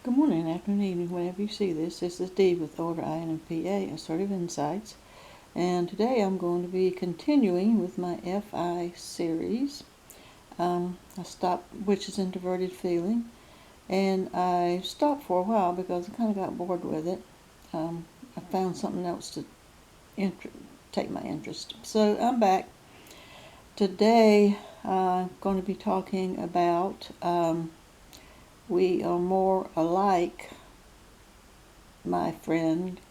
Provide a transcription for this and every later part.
Good morning, afternoon, evening, whenever you see this. This is Dee with Order INFP-A, Assertive Insights. And today I'm going to be continuing with my FI series. I stopped, which is Introverted Feeling. And I stopped for a while because I kind of got bored with it. I found something else to take my interest. So I'm back. Today I'm going to be talking about we are more alike, my friend,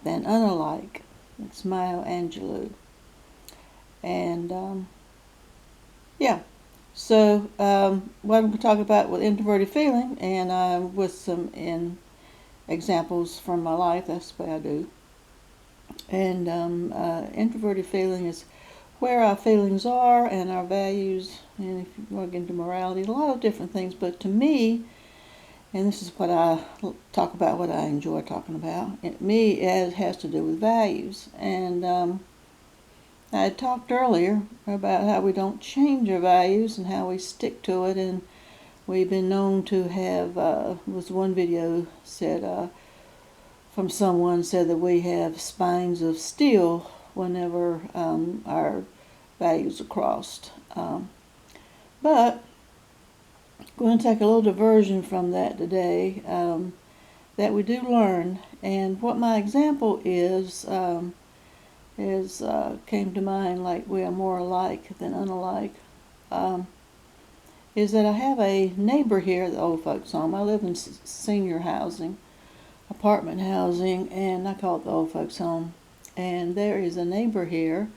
than unalike. It's Maya Angelou. And yeah, so what I'm going to talk about with introverted feeling, and with some examples from my life. That's the way I do. And introverted feeling is where our feelings are and our values, and if you want to get into morality, a lot of different things. But to me, and this is what I talk about, what I enjoy talking about. It has to do with values. And I had talked earlier about how we don't change our values and how we stick to it. And we've been known to have, was one video said, from someone said that we have spines of steel whenever our values are crossed. But I'm going to take a little diversion from that today, that we do learn. And what my example is came to mind, like we are more alike than unalike, is that I have a neighbor here at the old folks home. I live in senior housing, apartment housing, and I call it the old folks home. And there is a neighbor here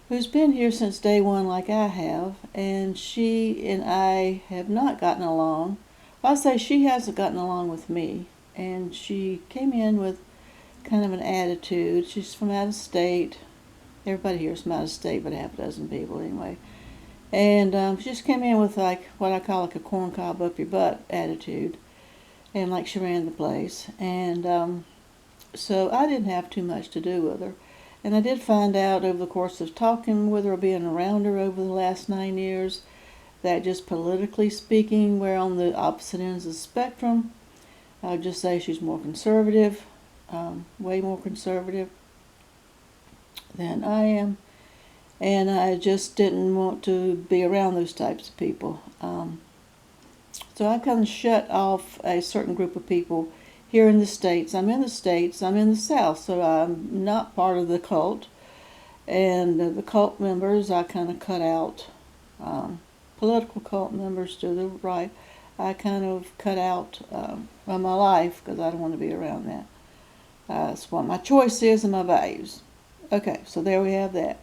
who's been here since day one like I have, and she and I have not gotten along. Well, I say she hasn't gotten along with me, and she came in with kind of an attitude. She's from out of state. Everybody here is from out of state, but half a dozen people anyway. And she just came in with like what I call like a corn cob up your butt attitude, and like she ran the place. And so I didn't have too much to do with her. And I did find out over the course of talking with her, being around her over the last 9 years, that just politically speaking, we're on the opposite ends of the spectrum. I would just say she's more conservative, way more conservative than I am. And I just didn't want to be around those types of people. So I kind of shut off a certain group of people here in the States. I'm in the States, I'm in the South, so I'm not part of the cult. And the cult members, I kind of cut out. Political cult members to the right, I kind of cut out from my life because I don't want to be around that. That's what my choice is and my values. Okay, so there we have that.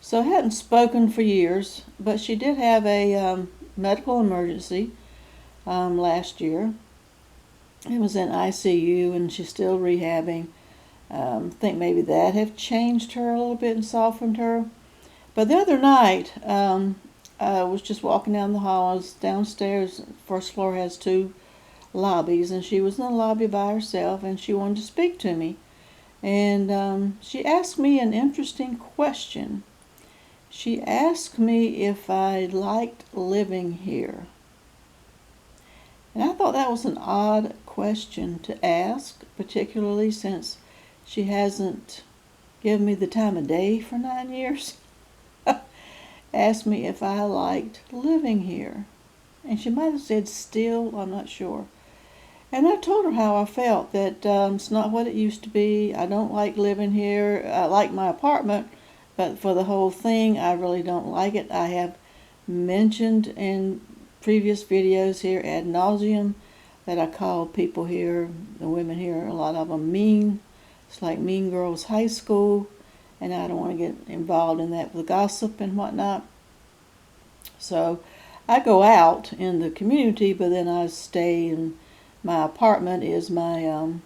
So I hadn't spoken for years, but she did have a medical emergency last year. It was in ICU, and she's still rehabbing. I think maybe that have changed her a little bit and softened her. But the other night, I was just walking down the hall. I was downstairs. First floor has two lobbies, and she was in the lobby by herself, and she wanted to speak to me. And she asked me an interesting question. She asked me if I liked living here. And I thought that was an odd question to ask, particularly since she hasn't given me the time of day for 9 years. Asked me if I liked living here. And she might have said still, I'm not sure. And I told her how I felt, that it's not what it used to be. I don't like living here. I like my apartment, but for the whole thing, I really don't like it. I have mentioned in previous videos here ad nauseum that I call people here, the women here, a lot of them mean. It's like Mean Girls High School, and I don't want to get involved in that with gossip and whatnot. So I go out in the community, but then I stay in my apartment is my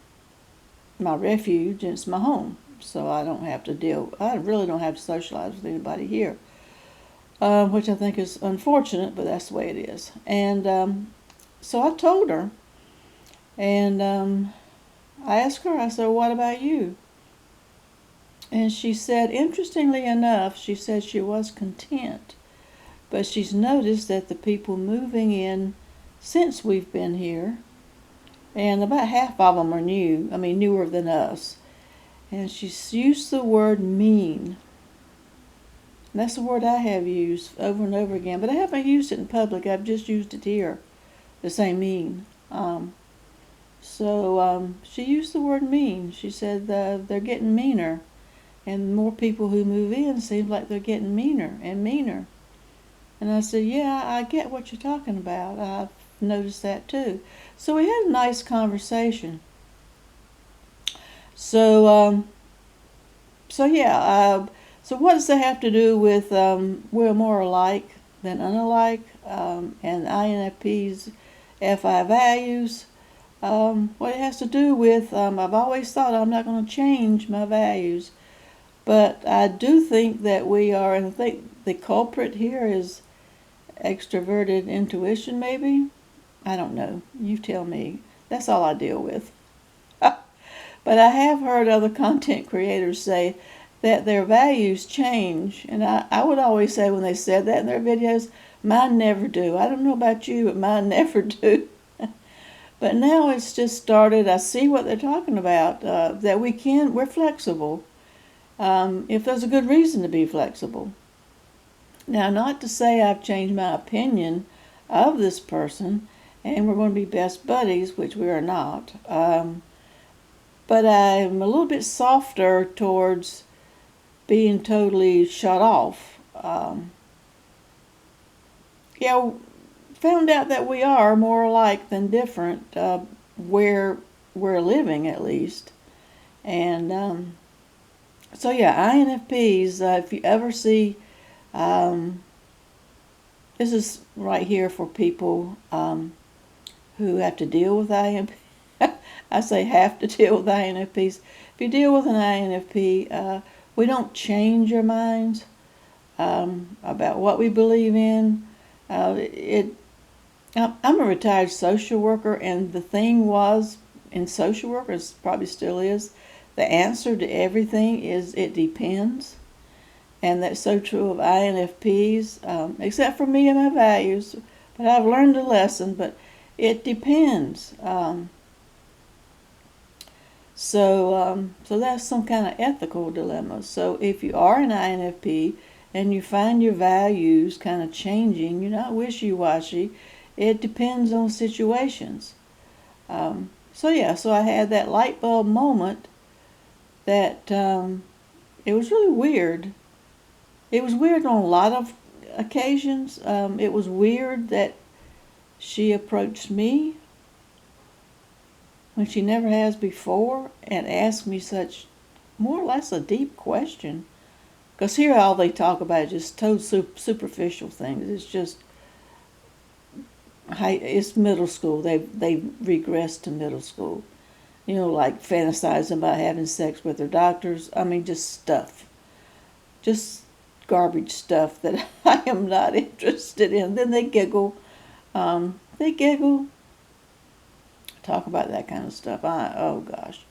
refuge, and it's my home. So I really don't have to socialize with anybody here, which I think is unfortunate, but that's the way it is. And so I told her, and I asked her, I said, what about you? And she said, interestingly enough, she said she was content, but she's noticed that the people moving in since we've been here and about half of them are new. I mean, newer than us. And she's used the word mean. And that's the word I have used over and over again, but I haven't used it in public. I've just used it here to say mean. So she used the word mean. She said they're getting meaner, and more people who move in seems like they're getting meaner and meaner. And I said, yeah, I get what you're talking about. I've noticed that too. So we had a nice conversation. So, so yeah. So what does that have to do with we're more alike than unalike, and INFPs, FI values? What it has to do with, I've always thought I'm not going to change my values, but I do think that we are, and I think the culprit here is extroverted intuition, maybe? I don't know. You tell me. That's all I deal with. But I have heard other content creators say that their values change. And I would always say when they said that in their videos, mine never do. I don't know about you, but mine never do. But now it's just started. I see what they're talking about, that we're flexible, if there's a good reason to be flexible. Now, not to say I've changed my opinion of this person and we're going to be best buddies, which we are not. But I'm a little bit softer towards being totally shut off. Yeah, found out that we are more alike than different, where we're living at least. And so yeah, INFPs, if you ever see, this is right here for people who have to deal with INFPs. I say have to deal with INFPs. If you deal with an INFP, we don't change our minds about what we believe in. I'm a retired social worker, and the thing was, in social work, it probably still is, the answer to everything is it depends. And that's so true of INFPs, except for me and my values. But I've learned a lesson, but it depends. So that's some kind of ethical dilemma. So if you are an INFP and you find your values kind of changing, you're not wishy-washy, it depends on situations. So I had that light bulb moment that it was really weird. It was weird on a lot of occasions. It was weird that she approached me when she never has before and asked me such more or less a deep question. Because here all they talk about is just total superficial things. It's just, it's middle school. They regressed to middle school. You know, like fantasizing about having sex with their doctors. I mean, just stuff. Just garbage stuff that I am not interested in. Then they giggle. Talk about that kind of stuff. Oh gosh.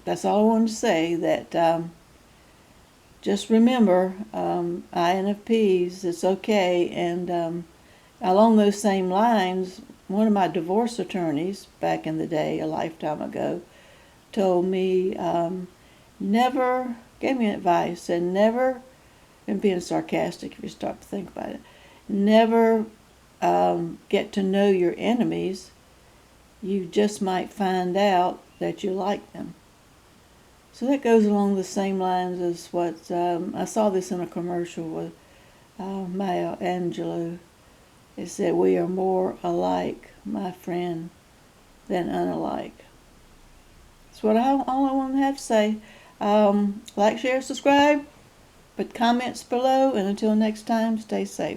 That's all I wanted to say. That just remember, INFPs, it's okay. And along those same lines, one of my divorce attorneys back in the day, a lifetime ago, told me, never, gave me advice, and never, and being sarcastic if you start to think about it, never get to know your enemies. You just might find out that you like them. So that goes along the same lines as what, I saw this in a commercial with Maya Angelou. It said, we are more alike, my friend, than unalike. That's what all I want to have to say. Like, share, subscribe, put comments below, and until next time, stay safe.